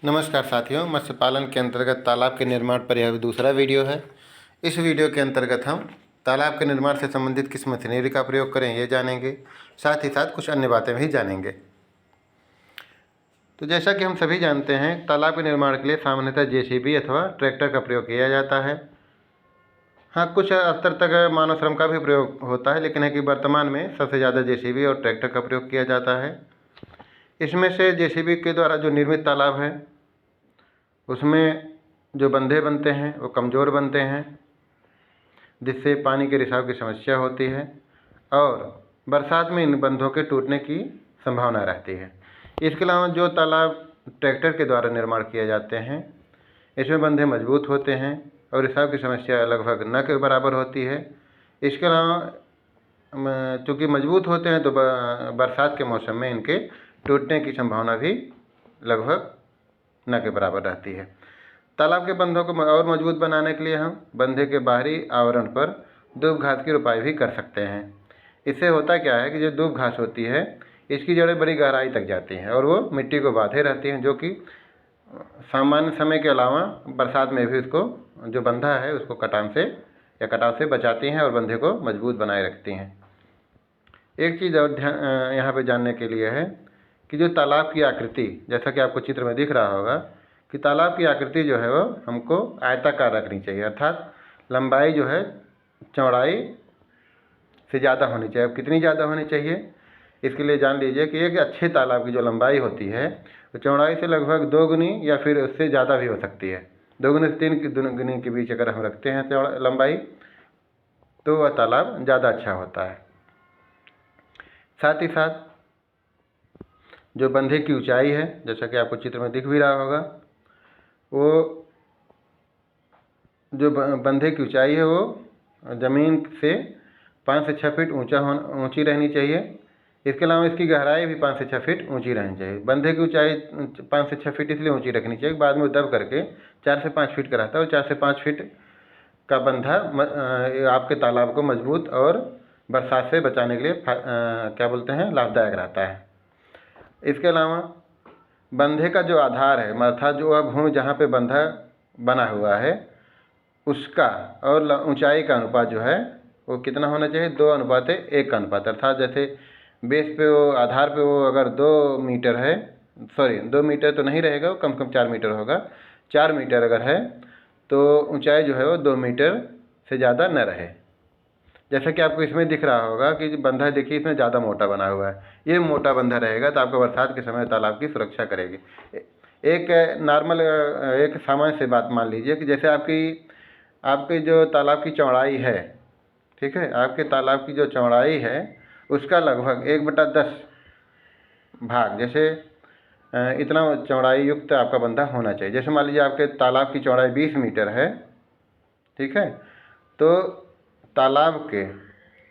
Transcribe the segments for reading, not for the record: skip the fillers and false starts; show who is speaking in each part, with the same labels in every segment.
Speaker 1: नमस्कार साथियों, मत्स्य पालन के अंतर्गत तालाब के निर्माण पर यह दूसरा वीडियो है। इस वीडियो के अंतर्गत हम तालाब के निर्माण से संबंधित किस मशीनरी का प्रयोग करें ये जानेंगे, साथ ही साथ कुछ अन्य बातें भी जानेंगे। तो जैसा कि हम सभी जानते हैं, तालाब के निर्माण के लिए सामान्यतः जेसीबी अथवा ट्रैक्टर का प्रयोग किया जाता है। हाँ, कुछ स्तर तक मानव श्रम का भी प्रयोग होता है, लेकिन है कि वर्तमान में सबसे ज़्यादा जेसीबी और ट्रैक्टर का प्रयोग किया जाता है। इसमें से जेसीबी के द्वारा जो निर्मित तालाब है उसमें जो बंधे बनते हैं वो कमज़ोर बनते हैं, जिससे पानी के रिसाव की समस्या होती है और बरसात में इन बंधों के टूटने की संभावना रहती है। इसके अलावा जो तालाब ट्रैक्टर के द्वारा निर्माण किए जाते हैं, इसमें बंधे मजबूत होते हैं और रिसाव की समस्या लगभग न के बराबर होती है। इसके अलावा चूँकि मजबूत होते हैं तो बरसात के मौसम में इनके टूटने की संभावना भी लगभग न के बराबर रहती है। तालाब के बंधों को और मजबूत बनाने के लिए हम बंधे के बाहरी आवरण पर दूब घास की रोपाई भी कर सकते हैं। इससे होता क्या है कि जो दूब घास होती है इसकी जड़ें बड़ी गहराई तक जाती हैं और वो मिट्टी को बांधे रहती हैं, जो कि सामान्य समय के अलावा बरसात में भी उसको जो बंधा है उसको कटाव से बचाती हैं और बंधे को मजबूत बनाए रखती हैं। एक चीज़ और यहाँ पे जानने के लिए है कि जो तालाब की आकृति, जैसा कि आपको चित्र में दिख रहा होगा कि तालाब की आकृति जो है वो हमको आयताकार रखनी चाहिए, अर्थात लंबाई जो है चौड़ाई से ज़्यादा होनी चाहिए। अब कितनी ज़्यादा होनी चाहिए, इसके लिए जान लीजिए कि एक अच्छे तालाब की जो लंबाई होती है वो चौड़ाई से लगभग 2 गुनी या फिर उससे ज़्यादा भी हो सकती है। 2 गुनी से 3 गुनी के बीच अगर हम रखते हैं लंबाई, तो वह तालाब ज़्यादा अच्छा होता है। साथ ही साथ जो बंधे की ऊंचाई है, जैसा कि आपको चित्र में दिख भी रहा होगा, वो जो बंधे की ऊंचाई है वो ज़मीन से 5 से 6 फीट ऊंची रहनी चाहिए। इसके अलावा इसकी गहराई भी 5 से 6 फीट ऊंची रहनी चाहिए। बंधे की ऊंचाई 5 से 6 फीट इसलिए ऊंची रखनी चाहिए, बाद में दब करके 4 से 5 फीट का रहता है और 4 से 5 फीट का बंधा आपके तालाब को मजबूत और बरसात से बचाने के लिए लाभदायक रहता है। इसके अलावा बंधे का जो आधार है, अर्थात जो वह भूमि जहाँ पे बंधा बना हुआ है उसका और ऊंचाई का अनुपात जो है वो कितना होना चाहिए, 2:1 का अनुपात। अर्थात जैसे बेस पे वो आधार पे वो अगर 2 मीटर है, 2 मीटर तो नहीं रहेगा, वो कम से कम 4 मीटर होगा। 4 मीटर अगर है तो ऊंचाई जो है वो 2 मीटर से ज़्यादा न रहे। जैसा कि आपको इसमें दिख रहा होगा कि बंधा देखिए इसमें ज़्यादा मोटा बना हुआ है, ये मोटा बंधा रहेगा तो आपको बरसात के समय तालाब की सुरक्षा करेगी। एक नॉर्मल एक सामान्य से बात मान लीजिए कि जैसे आपकी जो तालाब की चौड़ाई है, ठीक है, आपके तालाब की जो चौड़ाई है उसका लगभग 1/10 भाग, जैसे इतना चौड़ाई युक्त आपका बंधा होना चाहिए। जैसे मान लीजिए आपके तालाब की चौड़ाई 20 मीटर है, ठीक है, तो तालाब के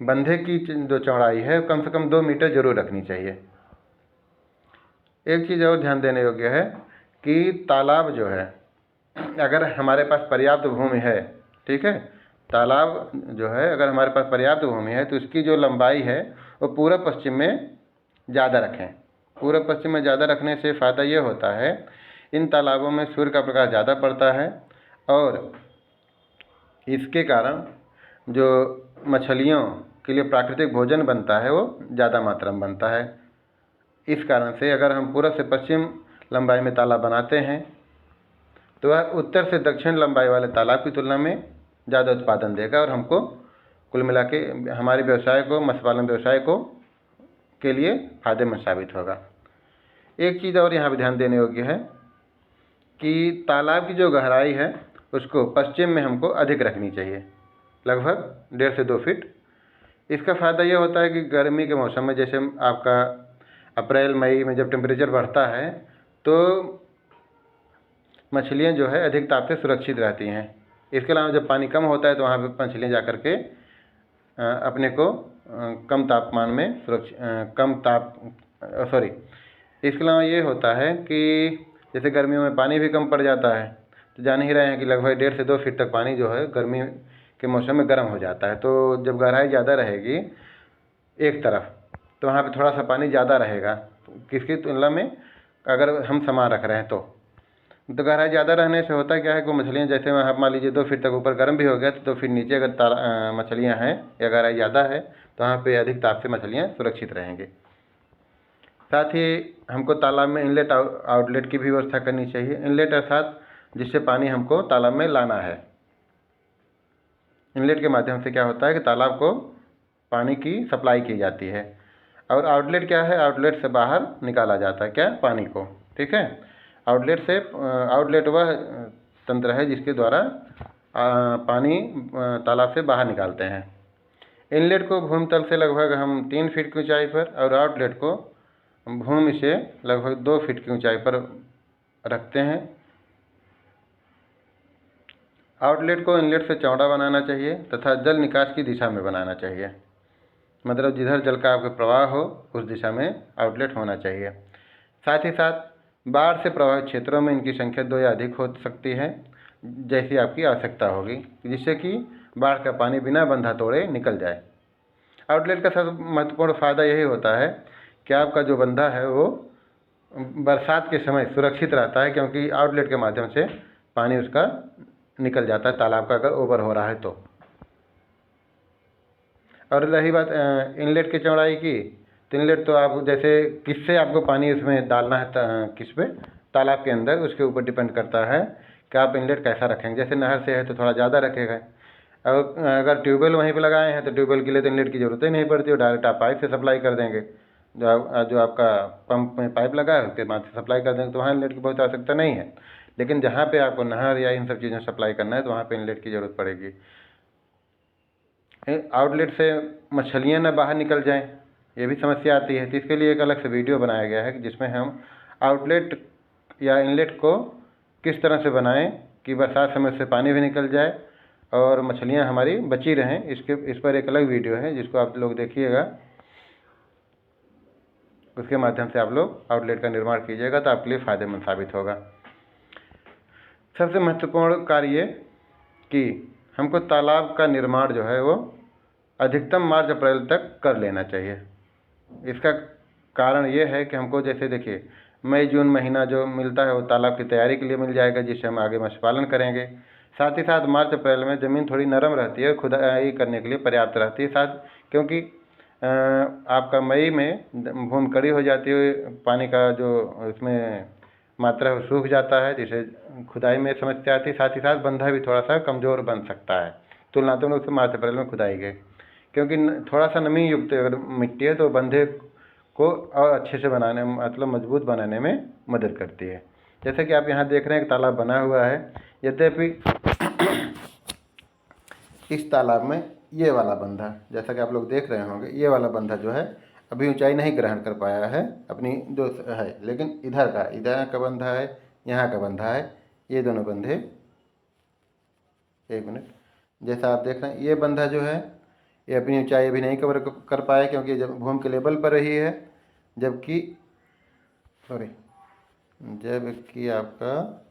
Speaker 1: बंधे की जो चौड़ाई है कम से कम 2 मीटर जरूर रखनी चाहिए। एक चीज़ और ध्यान देने योग्य है कि तालाब जो है, अगर हमारे पास पर्याप्त भूमि है, ठीक है, तालाब जो है अगर हमारे पास पर्याप्त भूमि है तो इसकी जो लंबाई है वो पूर्व पश्चिम में ज़्यादा रखें। पूर्व पश्चिम में ज़्यादा रखने से फ़ायदा ये होता है, इन तालाबों में सूर्य का प्रकाश ज़्यादा पड़ता है और इसके कारण जो मछलियों के लिए प्राकृतिक भोजन बनता है वो ज़्यादा मात्रा में बनता है। इस कारण से अगर हम पूर्व से पश्चिम लंबाई में तालाब बनाते हैं तो वह उत्तर से दक्षिण लंबाई वाले तालाब की तुलना में ज़्यादा उत्पादन देगा और हमको कुल मिला के हमारे व्यवसाय को, मत्स्य पालन व्यवसाय को के लिए फायदेमंद साबित होगा। एक चीज़ और यहाँ पर ध्यान देने योग्य है कि तालाब की जो गहराई है उसको पश्चिम में हमको अधिक रखनी चाहिए, लगभग 1.5 से 2 फीट। इसका फ़ायदा ये होता है कि गर्मी के मौसम में, जैसे आपका अप्रैल मई में जब टेम्परेचर बढ़ता है तो मछलियाँ जो है अधिक ताप से सुरक्षित रहती हैं। इसके अलावा जब पानी कम होता है तो वहाँ पे मछलियाँ जा कर के अपने को कम तापमान में इसके अलावा ये होता है कि जैसे गर्मियों में पानी भी कम पड़ जाता है, तो जान ही रहे हैं कि लगभग 1.5 से 2 फीट तक पानी जो है गर्मी के मौसम में गर्म हो जाता है। तो जब गहराई ज़्यादा रहेगी एक तरफ तो वहाँ पे थोड़ा सा पानी ज़्यादा रहेगा किसकी तुलना में, अगर हम सामान रख रहे हैं तो। तो गहराई ज़्यादा रहने से होता क्या है कि मछलियाँ जैसे आप मान लीजिए 2 फीट तक ऊपर गर्म भी हो गया तो 2 फीट नीचे अगर मछलियाँ हैं या गहराई ज़्यादा है तो वहाँ पे अधिक ताप से मछलियाँ सुरक्षित रहेंगी। साथ ही हमको तालाब में इनलेट आउटलेट की भी व्यवस्था करनी चाहिए। इनलेट अर्थात जिससे पानी हमको तालाब में लाना है। इनलेट के माध्यम से क्या होता है कि तालाब को पानी की सप्लाई की जाती है। और आउटलेट क्या है? आउटलेट से बाहर निकाला जाता है क्या? पानी को। ठीक है। आउटलेट वह तंत्र है जिसके द्वारा पानी तालाब से बाहर निकालते हैं। इनलेट को भूमतल से लगभग हम 3 फीट की ऊंचाई पर और आउटलेट को भूमि से लगभग 2 फीट की ऊंचाई पर रखते हैं। आउटलेट को इनलेट से चौड़ा बनाना चाहिए तथा जल निकास की दिशा में बनाना चाहिए। मतलब जिधर जल का आपका प्रवाह हो उस दिशा में आउटलेट होना चाहिए। साथ ही साथ बाढ़ से प्रभावित क्षेत्रों में इनकी संख्या 2 या अधिक हो सकती है, जैसी आपकी आवश्यकता होगी, जिससे कि बाढ़ का पानी बिना बंधा तोड़े निकल जाए। आउटलेट का सबसे महत्वपूर्ण फ़ायदा यही होता है कि आपका जो बंधा है वो बरसात के समय सुरक्षित रहता है, क्योंकि आउटलेट के माध्यम से पानी उसका निकल जाता है तालाब का, अगर ओवर हो रहा है तो। और रही बात इनलेट की चौड़ाई की, तो इनलेट तो आप जैसे किससे आपको पानी उसमें डालना है, किस पे, तालाब के अंदर, उसके ऊपर डिपेंड करता है कि आप इनलेट कैसा रखेंगे। जैसे नहर से है तो थोड़ा ज़्यादा रखेगा, और अगर ट्यूबवेल वहीं पे लगाए हैं तो ट्यूबवेल के लिए तो इनलेट की ज़रूरत ही नहीं पड़ती, डायरेक्ट आप पाइप से सप्लाई कर देंगे। जो आपका पंप में पाइप लगा है उसके बाद से सप्लाई कर देंगे, तो वहाँ इनलेट की बहुत आवश्यकता नहीं है। लेकिन जहाँ पे आपको नहर या इन सब चीज़ों सप्लाई करना है तो वहाँ पे इनलेट की ज़रूरत पड़ेगी। आउटलेट से मछलियाँ न बाहर निकल जाएं, ये भी समस्या आती है। तो इसके लिए एक अलग से वीडियो बनाया गया है जिसमें हम आउटलेट या इनलेट को किस तरह से बनाएं कि बरसात समय से पानी भी निकल जाए और मछलियाँ हमारी बची रहें, इस पर एक अलग वीडियो है जिसको आप लोग देखिएगा। उसके माध्यम से आप लोग आउटलेट का निर्माण कीजिएगा तो आपके लिए फ़ायदेमंद साबित होगा। सबसे महत्वपूर्ण कार्य ये कि हमको तालाब का निर्माण जो है वो अधिकतम मार्च अप्रैल तक कर लेना चाहिए। इसका कारण ये है कि हमको जैसे देखिए मई जून महीना जो मिलता है वो तालाब की तैयारी के लिए मिल जाएगा, जिससे हम आगे मत्स्य पालन करेंगे। साथ ही साथ मार्च अप्रैल में ज़मीन थोड़ी नरम रहती है, खुदाई करने के लिए पर्याप्त रहती है। साथ क्योंकि आपका मई में भूमि कड़ी हो जाती है, पानी का जो इसमें मात्रा है सूख जाता है, जिसे खुदाई में समस्या आती है। साथ ही साथ बंधा भी थोड़ा सा कमज़ोर बन सकता है तुलनात्मक उससे मार्च अप्रैल में खुदाई गई, क्योंकि थोड़ा सा नमी युक्त अगर मिट्टी है तो बंधे को और अच्छे से बनाने, मतलब मजबूत बनाने में मदद करती है। जैसे कि आप यहाँ देख रहे हैं एक तालाब बना हुआ है, यद्यपि इस तालाब में ये वाला बंधा, जैसा कि आप लोग देख रहे होंगे, ये वाला बंधा जो है अभी ऊंचाई नहीं ग्रहण कर पाया है अपनी जो है, लेकिन इधर का बंधा है, यहाँ का बंधा है, ये दोनों बंधे, एक मिनट, जैसा आप देख रहे हैं ये बंधा जो है ये अपनी ऊंचाई अभी नहीं कवर कर पाया, क्योंकि जब भूमि के लेवल पर रही है, जबकि आपका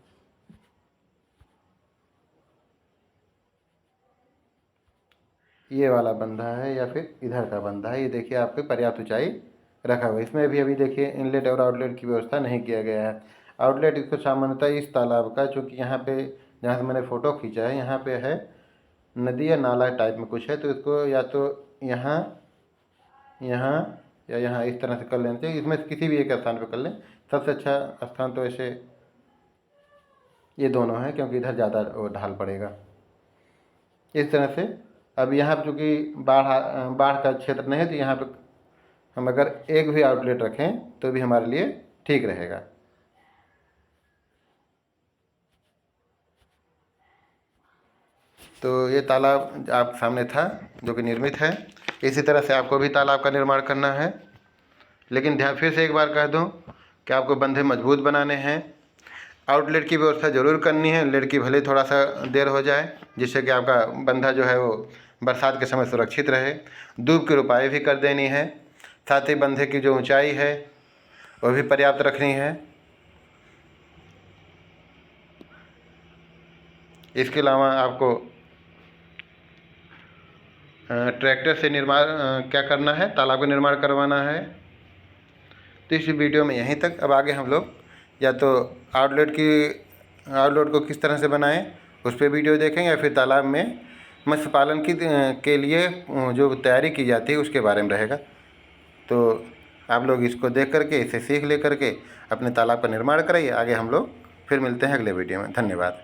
Speaker 1: ये वाला बंधा है या फिर इधर का बंधा है, ये देखिए आपके पर्याप्त ऊंचाई रखा हुआ है। इसमें भी अभी देखिए इनलेट और आउटलेट की व्यवस्था नहीं किया गया है। आउटलेट इसको सामान्यतः इस तालाब का, चूँकि यहाँ पे जहाँ से मैंने फ़ोटो खींचा है यहाँ पे है नदी या नाला टाइप में कुछ है, तो इसको या तो यहाँ या यहाँ इस तरह से कर लेना चाहिए। इसमें किसी भी एक स्थान पर कर लें, सबसे अच्छा स्थान तो ऐसे ये दोनों हैं, क्योंकि इधर ज़्यादा ढाल पड़ेगा। इस तरह से अब यहाँ पर चूँकि बाढ़ का क्षेत्र नहीं है, तो यहाँ पर हम अगर एक भी आउटलेट रखें तो भी हमारे लिए ठीक रहेगा। तो ये तालाब आप सामने था जो कि निर्मित है। इसी तरह से आपको भी तालाब का निर्माण करना है, लेकिन ध्यान फिर से एक बार कह दूं कि आपको बंधे मजबूत बनाने हैं। आउटलेट की व्यवस्था ज़रूर करनी है, इनलेट की भले थोड़ा सा देर हो जाए, जिससे कि आपका बंधा जो है वो बरसात के समय सुरक्षित रहे। दूब की रोपाई भी कर देनी है। साथ ही बंधे की जो ऊंचाई है वो भी पर्याप्त रखनी है। इसके अलावा आपको ट्रैक्टर से निर्माण क्या करना है, तालाब का निर्माण करवाना है। तो इस वीडियो में यहीं तक। अब आगे हम लोग या तो आउटलेट की आउटलेट को किस तरह से बनाएं उस पर वीडियो देखेंगे, या फिर तालाब में मत्स्य पालन के लिए जो तैयारी की जाती है उसके बारे में रहेगा। तो आप लोग इसको देख करके, इसे सीख ले करके अपने तालाब का निर्माण कराइए। आगे हम लोग फिर मिलते हैं अगले वीडियो में। धन्यवाद।